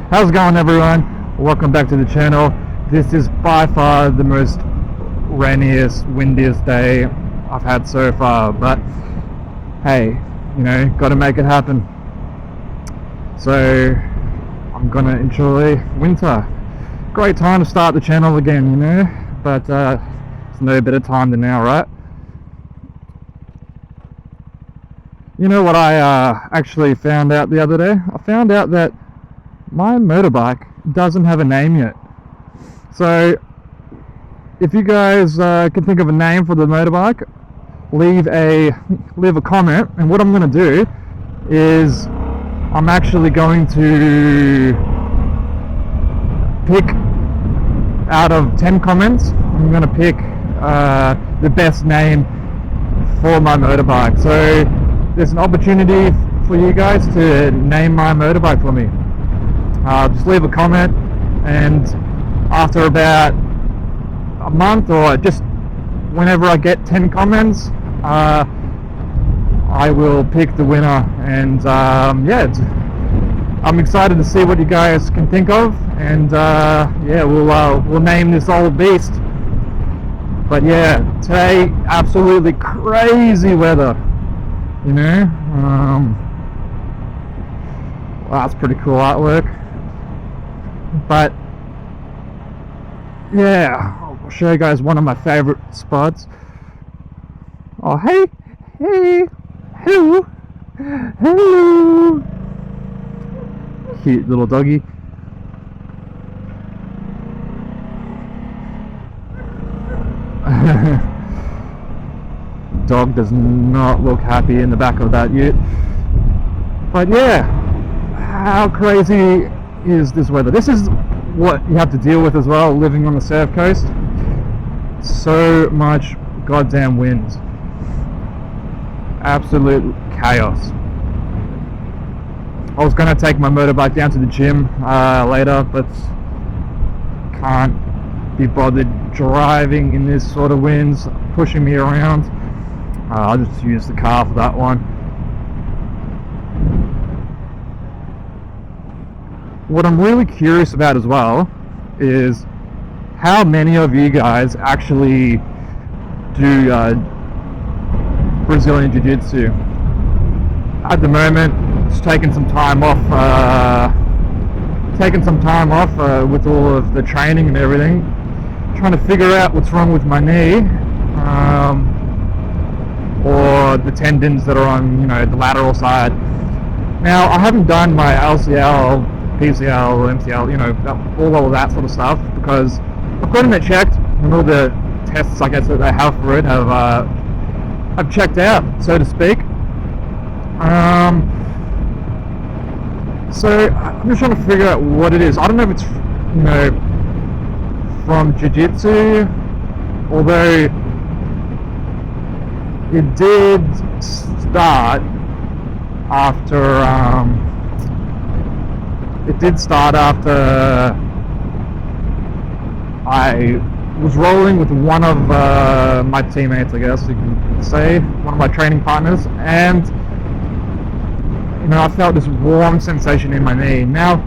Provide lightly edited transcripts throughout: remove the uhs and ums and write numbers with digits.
How's it going, everyone? Welcome back to the channel. This is by far the most rainiest, windiest day I've had so far, but hey, you know, gotta make it happen. So I'm gonna enjoy winter. Great time to start the channel again, you know, but it's no better time than now, right? You know what I actually found out the other day? I found out that my motorbike doesn't have a name yet. So if you guys can think of a name for the motorbike, leave a comment. And what I'm going to do is I'm actually going to pick out of 10 comments. I'm going to pick the best name for my motorbike. So there's an opportunity for you guys to name my motorbike for me. Just leave a comment, and after about a month or just whenever I get 10 comments, I will pick the winner. And yeah, I'm excited to see what you guys can think of, and yeah, we'll name this old beast. But yeah, today absolutely crazy weather, you know. Wow, that's pretty cool artwork. But yeah, I'll show you guys one of my favorite spots. Oh, hey, hello, cute little doggy. Dog does not look happy in the back of that ute. But yeah, how crazy is this weather? This is what you have to deal with as well, living on the surf coast. So much goddamn wind, absolute chaos. I was going to take my motorbike down to the gym later, but can't be bothered driving in this sort of winds, pushing me around. I'll just use the car for that one. What I'm really curious about as well is how many of you guys actually do Brazilian Jiu-Jitsu. At the moment, just taking some time off with all of the training and everything, trying to figure out what's wrong with my knee, or the tendons that are on, you know, the lateral side. Now, I haven't done my LCL, PCL or MCL, you know, all of that sort of stuff, because I've gotten it checked, and all the tests, I guess, that they have for it have checked out, so to speak. So I'm just trying to figure out what it is. I don't know if it's, you know, from Jiu-Jitsu, although it did start after I was rolling with one of my teammates, I guess you can say, one of my training partners, and you know, I felt this warm sensation in my knee. Now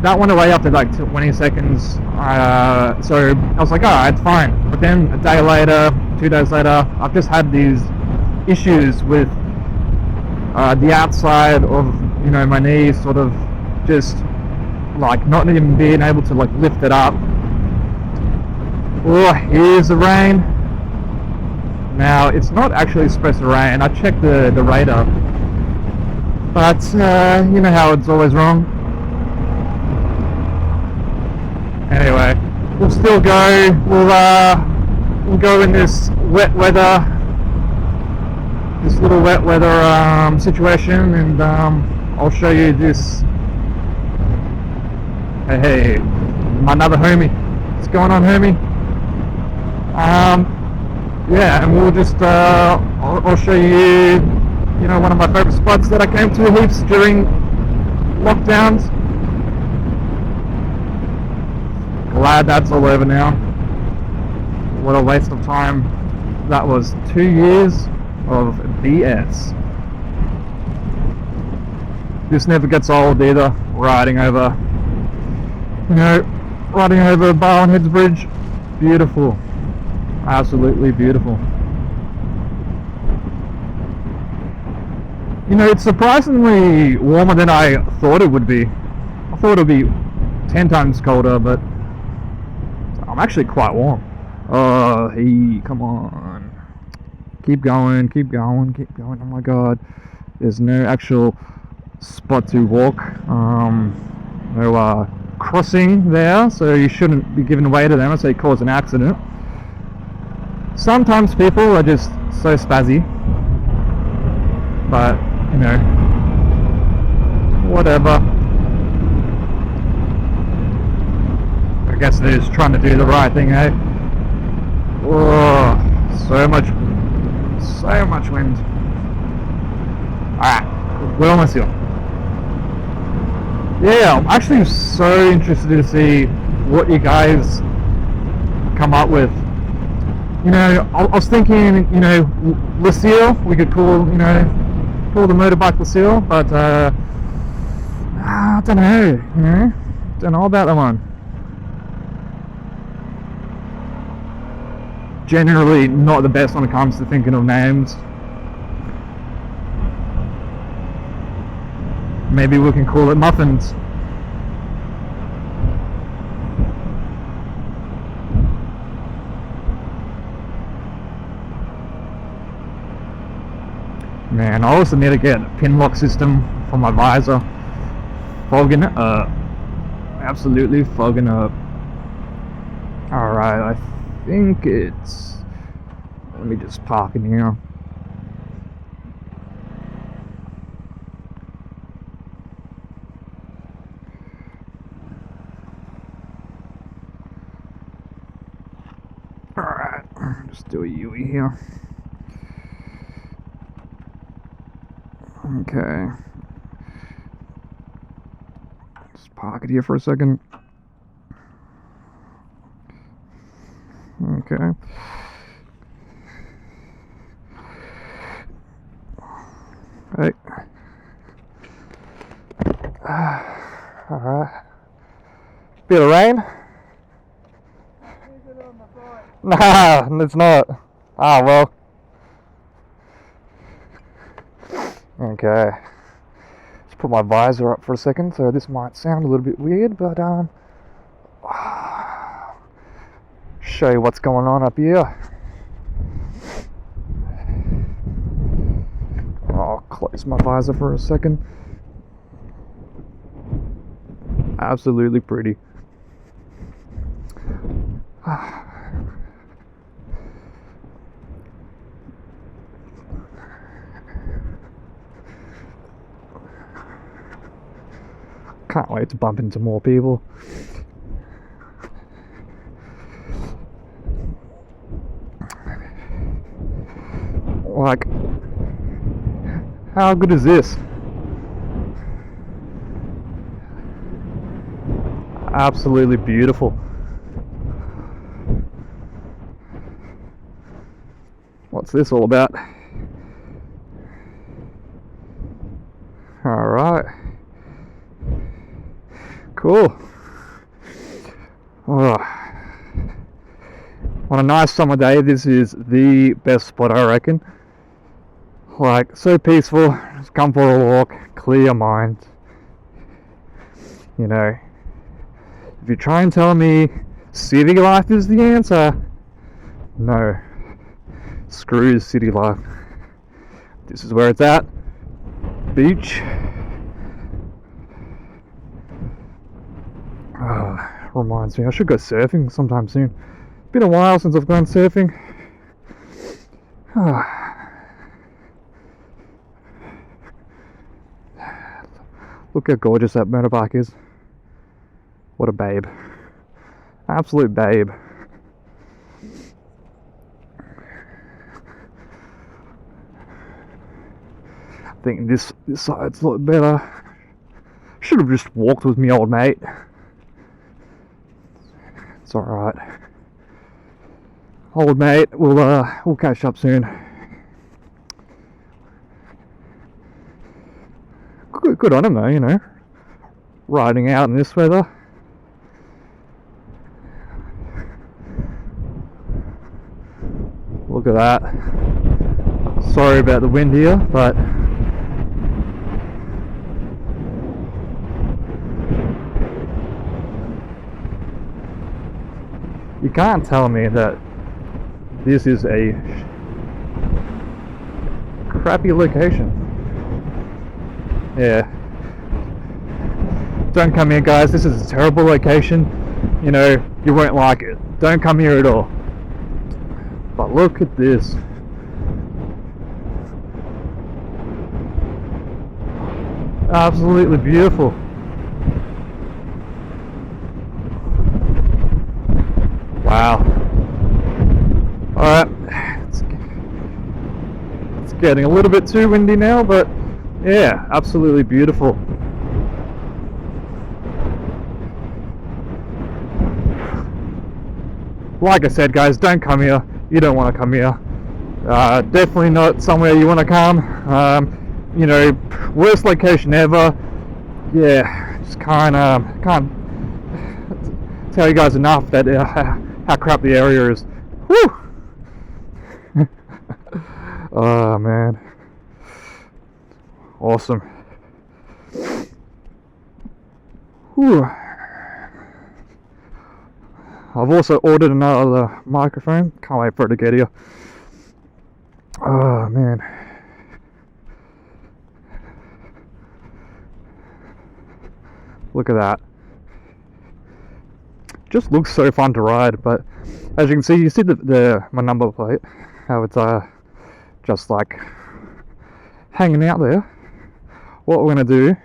that went away after like 20 seconds, so I was like, oh, it's fine. But then a day later, 2 days later, I've just had these issues with the outside of, you know, my knee, sort of just like not even being able to like lift it up. Oh, here's the rain. Now it's not actually supposed to rain. I checked the radar, but you know how it's always wrong. Anyway, we'll still go. We'll go in this wet weather, this little wet weather situation, and I'll show you this. Hey, my another homie. What's going on, homie? Yeah, and we'll just I'll show you, you know, one of my favorite spots that I came to heaps during lockdowns. Glad that's all over now. What a waste of time. That was 2 years of BS. This never gets old either, riding over You know, riding over Barwon Heads Bridge, beautiful, absolutely beautiful. You know, it's surprisingly warmer than I thought it would be. I thought it would be 10 times colder, but I'm actually quite warm. Oh, come on. Keep going, keep going, keep going. Oh my god. There's no actual spot to walk. No crossing there, so you shouldn't be giving way to them, so you cause an accident. Sometimes people are just so spazzy. But, you know, whatever. I guess they're just trying to do the right thing, eh? Oh, so much wind. Alright, we're almost here. Yeah, I'm actually so interested to see what you guys come up with. You know, I was thinking, you know, Lucille, we could call, you know, call the motorbike Lucille, but I don't know, you know, don't know about that one. Generally not the best when it comes to thinking of names. Maybe we can call it Muffins. Man, I also need to get a pin lock system for my visor. Fogging it up. Absolutely fogging up. Alright, I think it's... Let me just park in here. Alright, just do a U-ey here. Okay. Just park it here for a second. Okay. Hey. Alright. Bit of rain? Nah, it's not. Ah, well. Okay. Let's put my visor up for a second, so this might sound a little bit weird, but show you what's going on up here. I'll close my visor for a second. Absolutely pretty. Can't wait to bump into more people. Like, how good is this? Absolutely beautiful. What's this all about? Alright. Cool. Oh. On a nice summer day, this is the best spot, I reckon. Like, so peaceful. Just come for a walk, clear your mind. You know, if you try and tell me city life is the answer, no. Screw city life. This is where it's at. Beach. Reminds me, I should go surfing sometime soon. Been a while since I've gone surfing. Look how gorgeous that motorbike is. What a babe. Absolute babe. I think this side's a lot better. Should have just walked with me old mate. It's alright. Old mate, we'll catch up soon. Good on him though, you know. Riding out in this weather. Look at that. Sorry about the wind here, but you can't tell me that this is a crappy location. Yeah. Don't come here, guys. This is a terrible location. You know, you won't like it. Don't come here at all. But look at this. Absolutely beautiful. Wow. Alright. It's getting a little bit too windy now, but yeah, absolutely beautiful. Like I said, guys, don't come here. You don't want to come here. Definitely not somewhere you want to come. You know, worst location ever. Yeah, just can't tell you guys enough that how crap the area is. Whew. Oh man, awesome. Whew. I've also ordered another microphone. Can't wait for it to get here. Oh man. Look at that. Just looks so fun to ride, but as you can see, my number plate, how it's just like hanging out there. What we're gonna do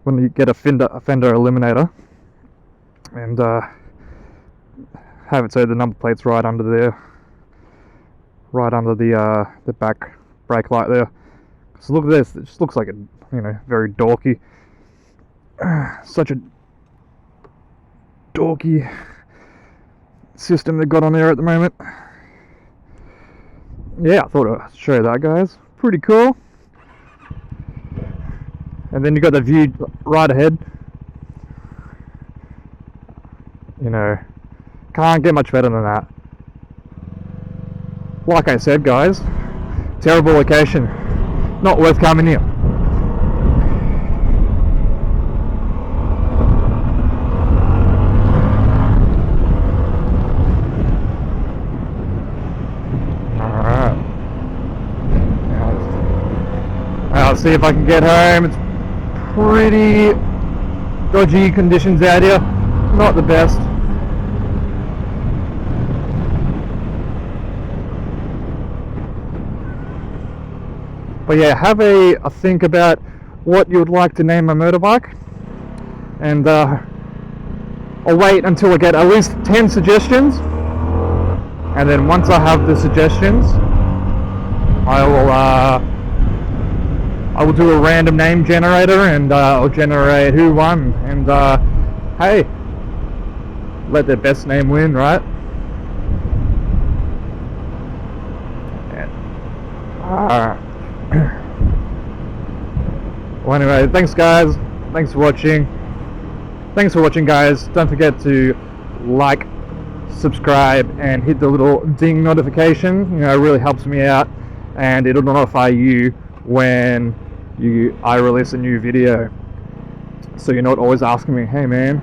when you get a fender eliminator and have it so the number plate's right under there, right under the back brake light there. So look at this, it just looks like a, you know, very dorky, such a dorky system they've got on there at the moment. Yeah, I thought I'd show you that, guys. Pretty cool. And then you got the view right ahead. You know, can't get much better than that. Like I said, guys, terrible location, not worth coming here. Alright, I'll see if I can get home. It's pretty dodgy conditions out here, not the best. But yeah, have a think about what you would like to name a motorbike, and I'll wait until I get at least 10 suggestions, and then once I have the suggestions, I will do a random name generator, and I'll generate who won, and hey, let the best name win, right? Yeah. Well, anyway, thanks guys, thanks for watching, guys. Don't forget to like, subscribe, and hit the little ding notification. You know, it really helps me out, and it'll notify you when I release a new video, so you're not always asking me, hey man,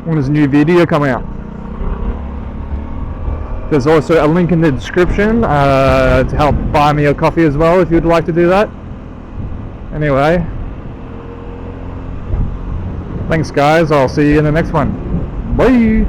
when does a new video come out? There's also a link in the description to help buy me a coffee as well, if you'd like to do that. Anyway, thanks guys, I'll see you in the next one. Bye!